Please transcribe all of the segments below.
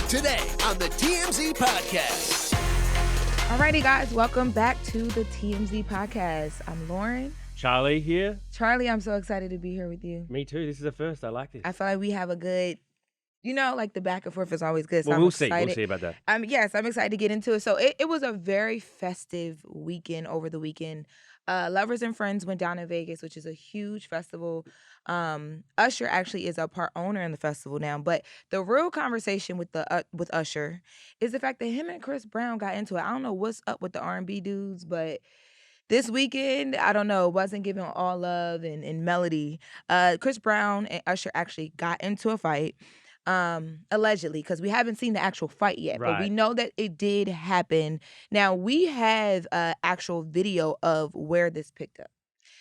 today on the TMZ Podcast. Alrighty, guys, welcome back to the TMZ Podcast. I'm Loren. Charlie here. Charlie, I'm so excited to be here with you. Me too. This is the first. I like this. I feel like we have a good, like the back and forth is always good. So Well, I'm we'll excited. see. We'll see about that. Yes, I'm excited to get into it. So it was a very festive weekend over the weekend. Lovers and Friends went down in Vegas, which is a huge festival. Usher actually is a part owner in the festival now. But the real conversation with Usher is the fact that him and Chris Brown got into it. I don't know what's up with the R&B dudes, but this weekend, I don't know, wasn't giving all love and melody. Chris Brown and Usher actually got into a fight. Allegedly, because we haven't seen the actual fight yet, Right. but we know that it did happen. Now, we have actual video of where this picked up.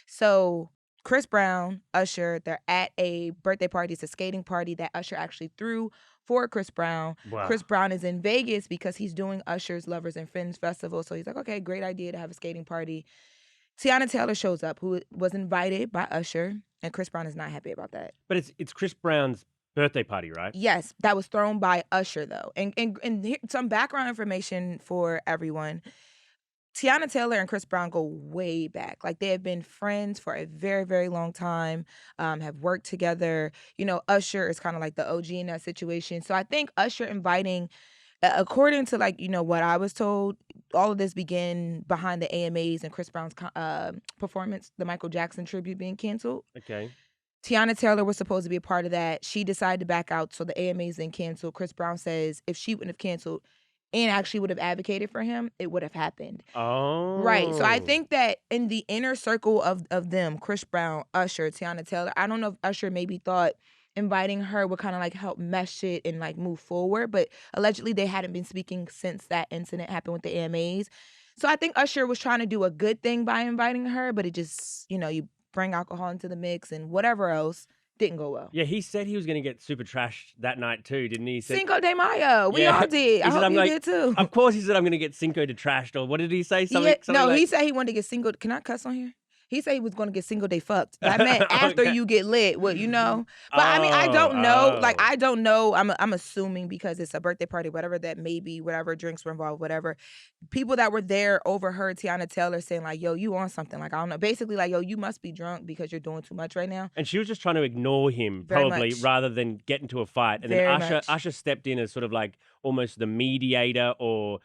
So, Chris Brown, Usher, they're at a birthday party. It's a skating party that Usher actually threw for Chris Brown. Wow. Chris Brown is in Vegas because he's doing Usher's Lovers and Friends Festival. So he's like, okay, great idea to have a skating party. Tiana Taylor shows up, who was invited by Usher, and Chris Brown is not happy about that. But it's Chris Brown's birthday party, right? Yes, that was thrown by Usher, though. And some background information for everyone. Tiana Taylor and Chris Brown go way back. Like, they have been friends for a very, very long time, have worked together. Usher is kind of like the OG in that situation. So I think Usher inviting, according to, what I was told, all of this began behind the AMAs and Chris Brown's performance, the Michael Jackson tribute being canceled. Okay. Tiana Taylor was supposed to be a part of that. She decided to back out, so the AMAs then canceled. Chris Brown says if she wouldn't have canceled and actually would have advocated for him, it would have happened. Oh. Right. So I think that in the inner circle of them, Chris Brown, Usher, Tiana Taylor, I don't know if Usher maybe thought inviting her would kind of help mesh it and move forward, but allegedly they hadn't been speaking since that incident happened with the AMAs. So I think Usher was trying to do a good thing by inviting her, but it just, you bring alcohol into the mix and whatever else didn't go well. Yeah, he said he was going to get super trashed that night too, didn't he? He said, Cinco de Mayo. We Yeah. all did. I He said, hope you did too. Of course he said, I'm going to get Cinco de trashed, or what did he say? Something he like... said he wanted to get single. Can I cuss on here? He said he was going to get single day fucked. That meant after Okay. you get lit, But I mean, I don't know. I don't know. I'm assuming because it's a birthday party, whatever that may be, whatever drinks were involved, whatever. People that were there overheard Tiana Taylor saying yo, you on something. I don't know. Basically yo, you must be drunk because you're doing too much right now. And she was just trying to ignore him, Very probably, much. rather than get into a fight. And Very then much. Usher stepped in as sort of almost the mediator or,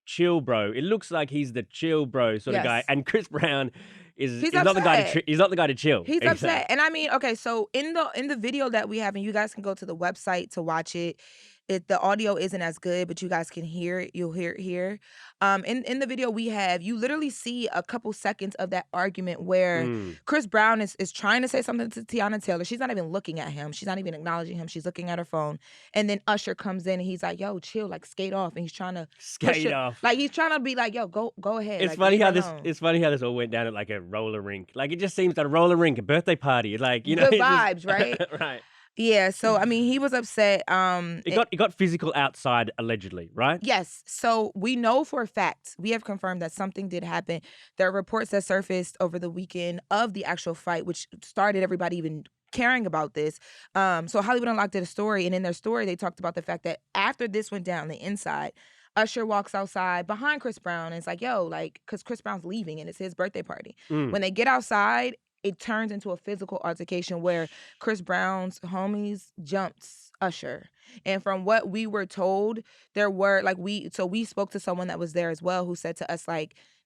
chill bro. It looks like he's the chill bro sort of guy. Yes. And Chris Brown is He's not the guy to upset. he's not the guy to chill. He's Exactly. upset. And I mean, okay, so in the video that we have, and you guys can go to the website to watch it. The audio isn't as good, but you guys can hear it. You'll hear it here. In the video we have, you literally see a couple seconds of that argument where Chris Brown is trying to say something to Tiana Taylor. She's not even looking at him. She's not even acknowledging him. She's looking at her phone. And then Usher comes in and he's like, yo, chill, skate off. And he's trying to Skate off. He's trying to be yo, go ahead. It's funny how leave her alone. it's funny how this all went down at a roller rink. It just seems like a roller rink, a birthday party. Good it's just- vibes, right? Right. Yeah, so I mean, he was upset. It got physical outside allegedly, right? Yes. So we know for a fact, we have confirmed that something did happen. There are reports that surfaced over the weekend of the actual fight, which started everybody even caring about this. So Hollywood Unlocked did a story, and in their story, they talked about the fact that after this went down, the inside, Usher walks outside behind Chris Brown, and it's because Chris Brown's leaving, and it's his birthday party. When they get outside, it turns into a physical altercation where Chris Brown's homies jumps Usher. And from what we were told, there were we spoke to someone that was there as well who said to us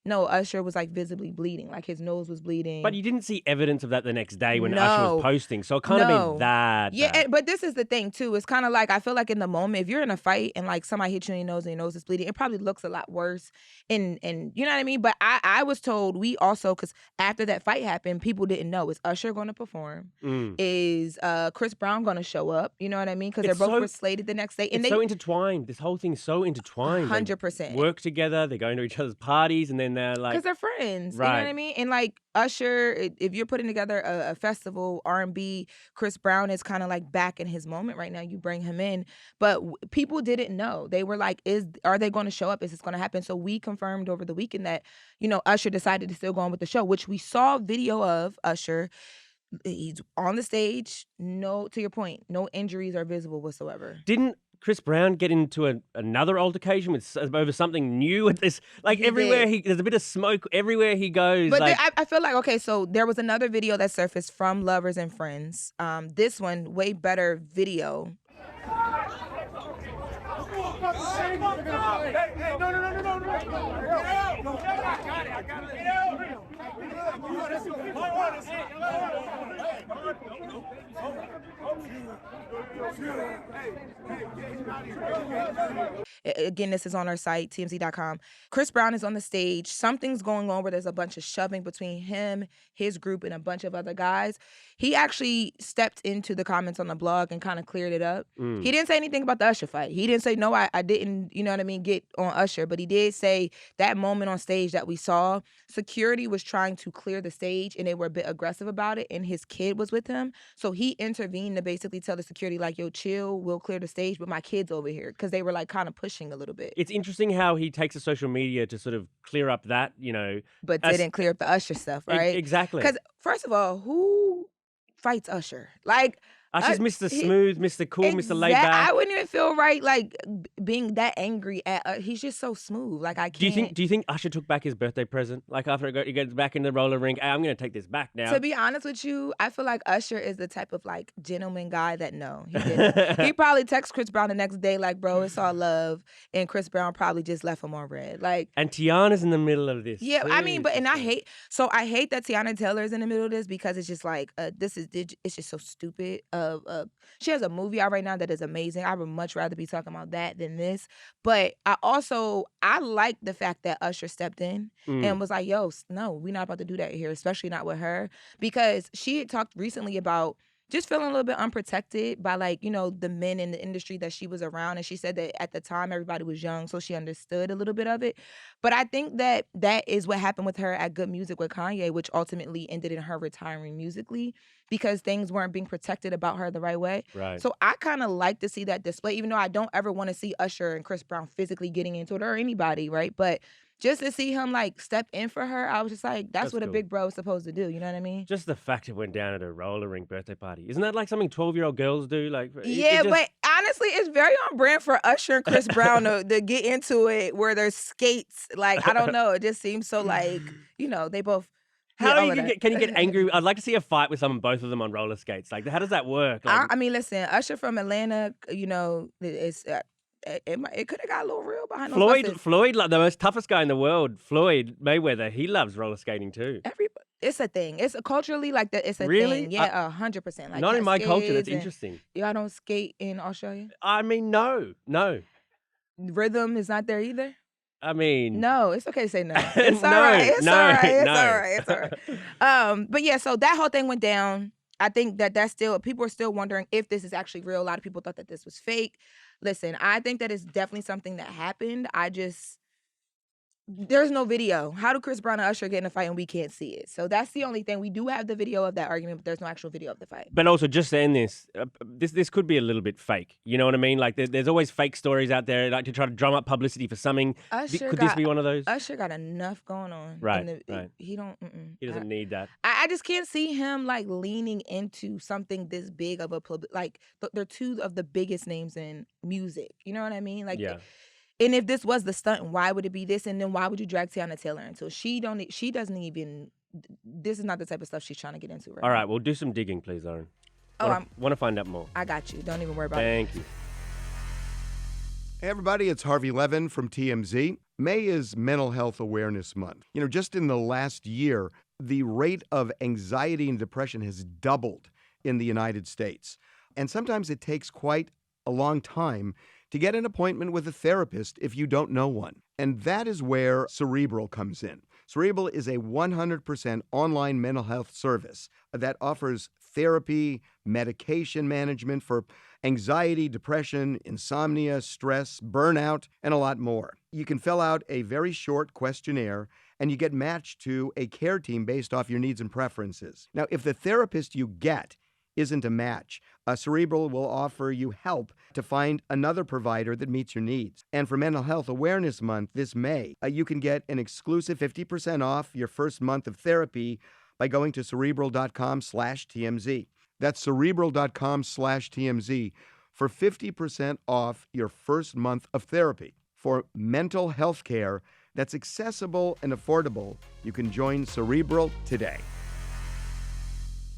no, Usher was visibly bleeding, his nose was bleeding. But you didn't see evidence of that the next day when No. Usher was posting, so it can't have been that Yeah, bad. but this is the thing too. It's kind of I feel in the moment, if you're in a fight and somebody hits you in your nose and your nose is bleeding, it probably looks a lot worse. And you know what I mean? But I was told, we also, because after that fight happened, people didn't know, is Usher going to perform? Is Chris Brown going to show up? You know what I mean? Because they're both were slated the next day. And it's so intertwined. This whole thing's so intertwined. 100%. They work together. They're going to each other's parties, and then they're because they're friends. Right. You know what I mean? And Usher, if you're putting together a festival, R&B, Chris Brown is kind of back in his moment right now. You bring him in. But people didn't know. They were are they going to show up? Is this going to happen? So we confirmed over the weekend that, Usher decided to still go on with the show, which we saw video of Usher. He's on the stage. No, to your point, no injuries are visible whatsoever. Didn't Chris Brown get into another altercation with over something new? With this, like everywhere there's a bit of smoke everywhere he goes. But like, I feel like, okay, so there was another video that surfaced from Lovers and Friends. This one, way better video. Again, this is on our site, TMZ.com. Chris Brown is on the stage. Something's going on where there's a bunch of shoving between him, his group, and a bunch of other guys. He actually stepped into the comments on the blog and kind of cleared it up. He didn't say anything about the Usher fight. He didn't say, no, I didn't, you know what I mean, get on Usher. But he did say that moment on stage that we saw, security was trying to clear the stage and they were a bit aggressive about it, and his kid was with him. So he intervened to basically tell the security, like, yo, chill, we'll clear the stage, but my kid's over here, because they were like kind of pushing a little bit. It's interesting how he takes to social media to sort of clear up that, you know. But didn't clear up the Usher stuff, right? Exactly. Because, first of all, who fights Usher? Like, Usher's Mr. Smooth, Mr. Cool, Mr. Laid Back. I wouldn't even feel right, like, being that angry at. He's just so smooth. Like, I can't. Do you think Usher took back his birthday present? Like, after he gets back in the roller rink, hey, I'm going to take this back now. To be honest with you, I feel like Usher is the type of, like, gentleman guy that no, he didn't. He probably texts Chris Brown the next day, like, bro, it's all love, and Chris Brown probably just left him on red. Like, and Tiana's in the middle of this. Yeah, too. I mean, I hate that Tiana Taylor's in the middle of this, because it's just like, it's just so stupid. She has a movie out right now that is amazing. I would much rather be talking about that than this. But I like the fact that Usher stepped in and was like, yo, no, we're not about to do that here, especially not with her. Because she had talked recently about just feeling a little bit unprotected by, like, you know, the men in the industry that she was around. And she said that at the time everybody was young, so she understood a little bit of it. But I think that is what happened with her at Good Music with Kanye, which ultimately ended in her retiring musically, because things weren't being protected about her the right way. Right. So I kind of like to see that display, even though I don't ever want to see Usher and Chris Brown physically getting into it, or anybody, right? But just to see him, like, step in for her, I was just like, that's what cool. A big bro is supposed to do. You know what I mean? Just the fact it went down at a roller rink birthday party. Isn't that like something 12-year-old girls do? Like, yeah, but honestly, it's very on brand for Usher and Chris Brown to get into it where there's skates. Like, I don't know. It just seems so, like, you know, they both. How can you get angry? I'd like to see a fight with both of them on roller skates. Like, how does that work? Like, I mean, listen, Usher from Atlanta, you know, it's. It could have got a little real behind those buses. Floyd, like the most toughest guy in the world, Floyd Mayweather, he loves roller skating too. It's a thing. It's culturally like that. It's a thing. Yeah, 100%. Like, not in my culture. That's interesting. Y'all don't skate in Australia? I mean, no. Rhythm is not there either? I mean, no, it's okay to say no. It's all right. It's all right. It's all right. But yeah, so that whole thing went down. I think that's still, people are still wondering if this is actually real. A lot of people thought that this was fake. Listen, I think that it's definitely something that happened. There's no video. How do Chris Brown and Usher get in a fight and we can't see it? So that's the only thing. We do have the video of that argument, but there's no actual video of the fight. But also, just saying this could be a little bit fake. You know what I mean? Like, there's always fake stories out there, like, to try to drum up publicity for something. Could this be one of those? Usher got enough going on. Right. He don't. He doesn't need that. I just can't see him, like, leaning into something this big of a public. Like, they're two of the biggest names in music. You know what I mean? Like, yeah. And if this was the stunt, why would it be this? And then why would you drag Tiana Taylor into it? She doesn't even, this is not the type of stuff she's trying to get into right All now. right, well, do some digging, please, Loren. I want to find out more. I got you. Don't even worry about it. Thank you. Hey, everybody, it's Harvey Levin from TMZ. May is Mental Health Awareness Month. You know, just in the last year, the rate of anxiety and depression has doubled in the United States. And sometimes it takes quite a long time to get an appointment with a therapist if you don't know one. And that is where Cerebral comes in. Cerebral is a 100% online mental health service that offers therapy, medication management for anxiety, depression, insomnia, stress, burnout, and a lot more. You can fill out a very short questionnaire and you get matched to a care team based off your needs and preferences. Now, if the therapist you get isn't a match, Cerebral will offer you help to find another provider that meets your needs. And for Mental Health Awareness Month this May, you can get an exclusive 50% off your first month of therapy by going to Cerebral.com/TMZ. That's Cerebral.com/TMZ for 50% off your first month of therapy. For mental health care that's accessible and affordable, you can join Cerebral today.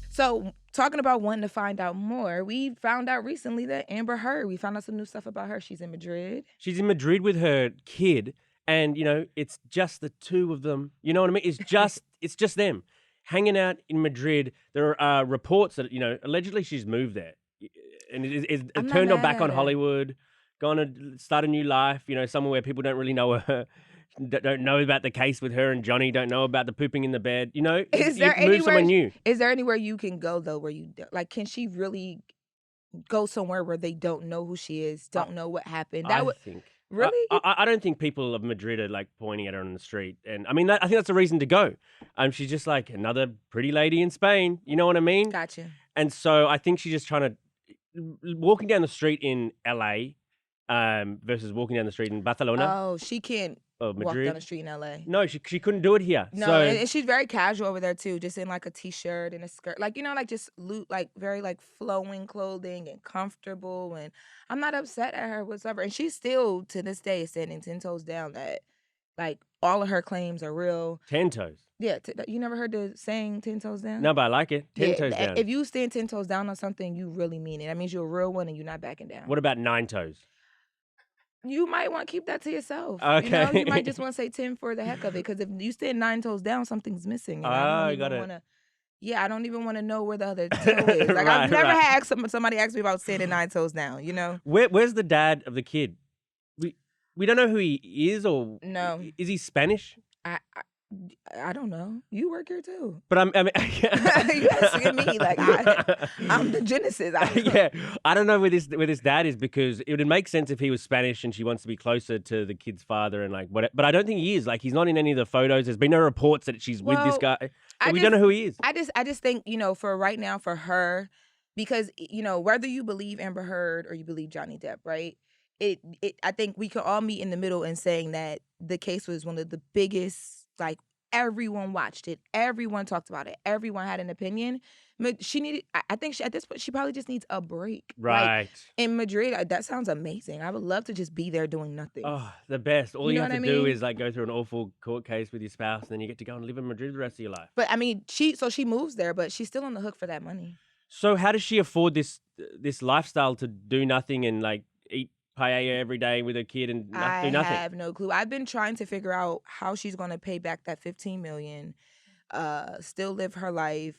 So, talking about wanting to find out more, we found out recently that Amber Heard, we found out some new stuff about her. She's in Madrid. She's in Madrid with her kid, and, it's just the two of them. You know what I mean? It's just them hanging out in Madrid. There are reports that, allegedly she's moved there and is turned on back on Hollywood, gone to start a new life, somewhere where people don't really know her. Don't know about the case with her and Johnny, don't know about the pooping in the bed. Is there anywhere you can go, though, where can she really go somewhere where they don't know who she is, don't know what happened? Really? I don't think people of Madrid are pointing at her on the street. And I mean, I think that's a reason to go. She's just like another pretty lady in Spain. You know what I mean? Gotcha. And so I think she's just trying to, walking down the street in LA versus walking down the street in Barcelona. Oh, she can't walk down the street in LA. No, she couldn't do it here. No, and she's very casual over there too, just in a t-shirt and a skirt, just very flowing clothing and comfortable. And I'm not upset at her whatsoever. And she's still to this day standing 10 toes down that all of her claims are real. 10 toes. Yeah, you never heard the saying 10 toes down? No, but I like it. 10 toes down. If you stand 10 toes down on something, you really mean it. That means you're a real one and you're not backing down. What about 9 toes? You might want to keep that to yourself. Okay. You might just want to say 10 for the heck of it, because if you stand 9 toes down, something's missing. And I got it. Yeah, I don't even want to know where the other toe is. I've never had somebody ask me about standing 9 toes down. Where's the dad of the kid? We don't know who he is, or no. Is he Spanish? I don't know. You work here too. But you asking me I'm the genesis. Yeah, I don't know where this dad is, because it would make sense if he was Spanish and she wants to be closer to the kid's father and what. But I don't think he is. He's not in any of the photos. There's been no reports that she's with this guy. So we don't know who he is. I just think for right now, for her, because whether you believe Amber Heard or you believe Johnny Depp, right? I think we can all meet in the middle in saying that the case was one of the biggest. Everyone watched it. Everyone talked about it. Everyone had an opinion. I think at this point, she probably just needs a break. Right. In Madrid, that sounds amazing. I would love to just be there doing nothing. Oh, the best. All you have to do is go through an awful court case with your spouse, and then you get to go and live in Madrid the rest of your life. But I mean, she moves there, but she's still on the hook for that money. So how does she afford this lifestyle to do nothing and eat paella every day with her kid and do nothing? I have no clue. I've been trying to figure out how she's going to pay back that $15 million, still live her life,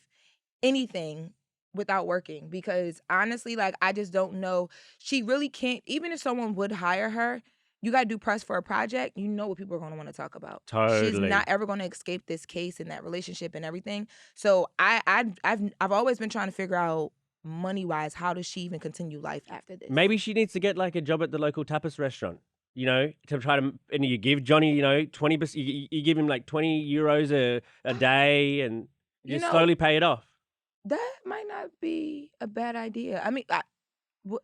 anything without working. Because honestly, I just don't know. She really can't. Even if someone would hire her, you got to do press for a project. You know what people are going to want to talk about. Totally. She's not ever going to escape this case and that relationship and everything. So I've always been trying to figure out, money-wise, how does she even continue life after this? Maybe she needs to get a job at the local tapas restaurant, to try to, and you give Johnny, 20%, you give him 20 euros a day, and you slowly pay it off. That might not be a bad idea. I mean,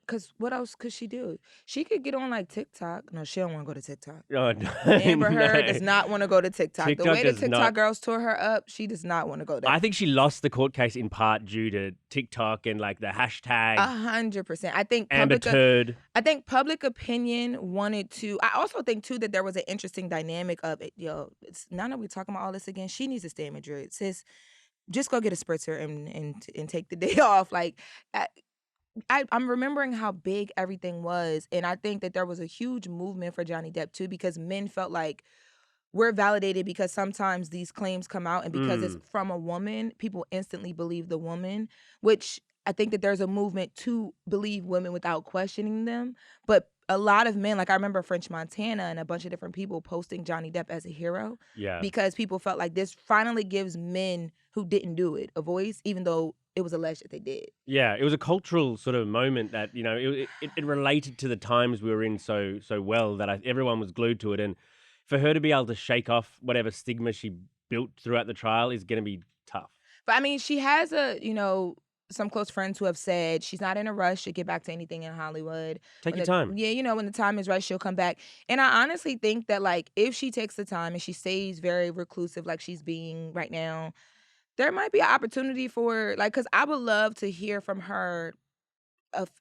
because what else could she do? She could get on TikTok. No, she don't want to go to TikTok. Oh, no. Amber Heard does not want to go to TikTok. The way the TikTok girls tore her up, she does not want to go there. I think she lost the court case in part due to TikTok and the hashtag. 100%. I think Amber Turd. I think public opinion wanted to. I also think too that there was an interesting dynamic of it. Now that we're talking about all this again, she needs to stay in Madrid. Sis, just go get a spritzer and take the day off. I'm remembering how big everything was, and I think that there was a huge movement for Johnny Depp too, because men felt like we're validated, because sometimes these claims come out, and because it's from a woman, people instantly believe the woman, which I think that there's a movement to believe women without questioning them. But a lot of men, I remember French Montana and a bunch of different people posting Johnny Depp as a hero, because people felt like this finally gives men who didn't do it a voice, even though it was alleged that they did. Yeah, it was a cultural sort of moment that, it related to the times we were in so well that everyone was glued to it. And for her to be able to shake off whatever stigma she built throughout the trial is going to be tough. But I mean, she has some close friends who have said she's not in a rush to get back to anything in Hollywood. Take your time. Yeah, when the time is right, she'll come back. And I honestly think that if she takes the time and she stays very reclusive like she's being right now, there might be an opportunity for because I would love to hear from her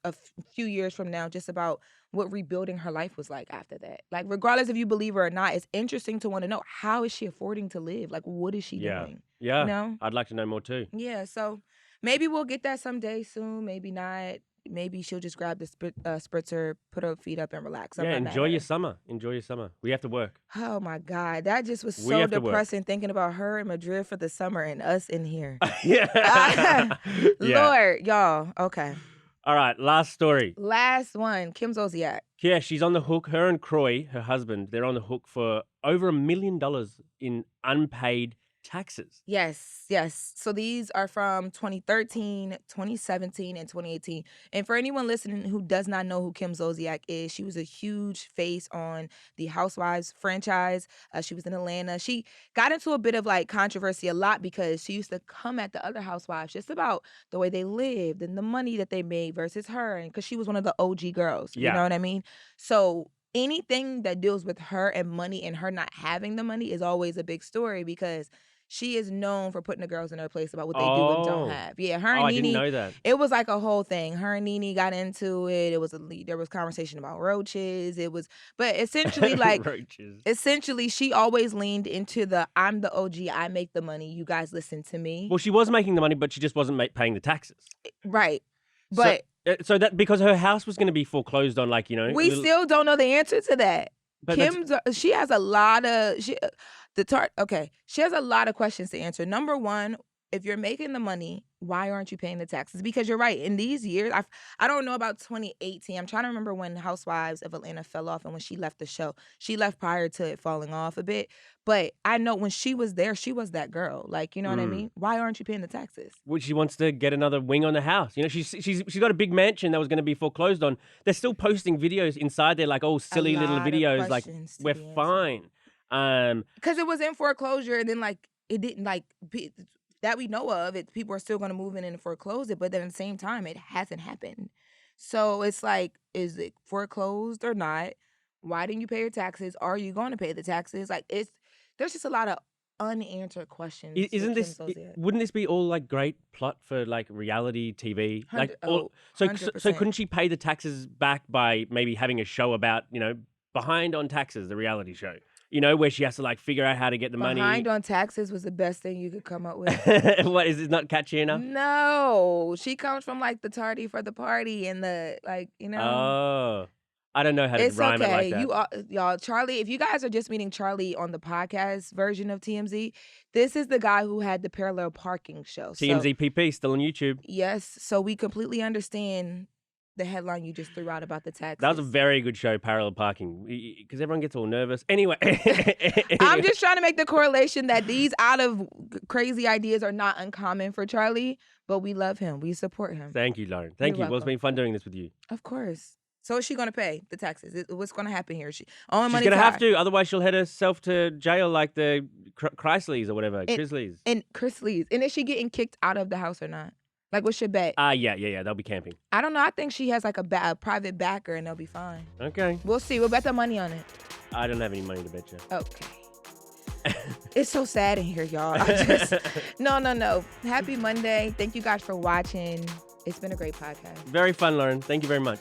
a few years from now just about what rebuilding her life was like after that. Like, regardless if you believe her or not, it's interesting to want to know, how is she affording to live? Like, what is she doing? Yeah. You know? I'd like to know more too. Yeah, so maybe we'll get that someday soon. Maybe not. Maybe she'll just grab the spritzer, put her feet up, and relax. I'm not mad enjoy at your her. summer. Enjoy your summer. We have to work. Oh my God, that just was We so have to work. depressing thinking about her in Madrid for the summer and us in here. Yeah. Lord, y'all. Okay. All right, last story. Last one, Kim Zociak. Yeah, she's on the hook. Her and Croy, her husband, they're on the hook for over $1 million in unpaid taxes. Yes, yes. So these are from 2013, 2017, and 2018. And for anyone listening who does not know who Kim Zociak is, she was a huge face on the Housewives franchise. She was in Atlanta. She got into a bit of like controversy a lot because she used to come at the other housewives just about the way they lived and the money that they made versus her. And because she was one of the OG girls, you know what I mean? So anything that deals with her and money and her not having the money is always a big story because she is known for putting the girls in their place about what they do and don't have. Yeah, her and I Nene, didn't know that. it was like a whole thing. Her and Nene got into it. There was conversation about roaches. But essentially like roaches. Essentially she always leaned into I'm the OG, I make the money, you guys listen to me. Well, she was making the money, but she just wasn't paying the taxes. Right. But so that because her house was going to be foreclosed on, like, you know. We still don't know the answer to that. But she has a lot of she has a lot of questions to answer. Number one, if you're making the money, why aren't you paying the taxes? Because you're right. In these years, I don't know about 2018. I'm trying to remember when Housewives of Atlanta fell off and when she left the show. She left prior to it falling off a bit. But I know when she was there, she was that girl. Like, you know what I mean? Why aren't you paying the taxes? Well, she wants to get another wing on the house. You know, she's got a big mansion that was going to be foreclosed on. They're still posting videos inside there, like, oh, silly little videos, like, we're fine. Because it was in foreclosure, and then like it didn't like that we know of it. People are still going to move in and foreclose it, but then at the same time, it hasn't happened. So it's like, is it foreclosed or not? Why didn't you pay your taxes? Are you going to pay the taxes? Like there's just a lot of unanswered questions. Wouldn't this be all like great plot for like reality TV? Like, so couldn't she pay the taxes back by maybe having a show about, you know, Behind on Taxes, the reality show? You know, where she has to like figure out how to get the money. Behind on Taxes was the best thing you could come up with. What, is it not catchy enough? No, she comes from like the tardy for the party and the like, you know. Oh, I don't know how to rhyme it like that. Y'all, Charlie, if you guys are just meeting Charlie on the podcast version of TMZ, this is the guy who had the parallel parking show. TMZ PP, still on YouTube. Yes, so we completely understand the headline you just threw out about the taxes. That was a very good show, Parallel Parking, because everyone gets all nervous. Anyway. I'm just trying to make the correlation that these out of crazy ideas are not uncommon for Charlie, but we love him. We support him. Thank you, Loren. Thank you. Well, it's been fun doing this with you. Of course. So is she going to pay the taxes? What's going to happen here? She's going to have to, otherwise she'll head herself to jail like the Chrysleys or whatever, Chrisleys. And Chrisleys. And is she getting kicked out of the house or not? Like, what's your bet? Yeah. They'll be camping. I don't know. I think she has like a private backer and they'll be fine. Okay. We'll see. We'll bet the money on it. I don't have any money to bet you. Okay. It's so sad in here, y'all. No. Happy Monday. Thank you guys for watching. It's been a great podcast. Very fun, Loren. Thank you very much.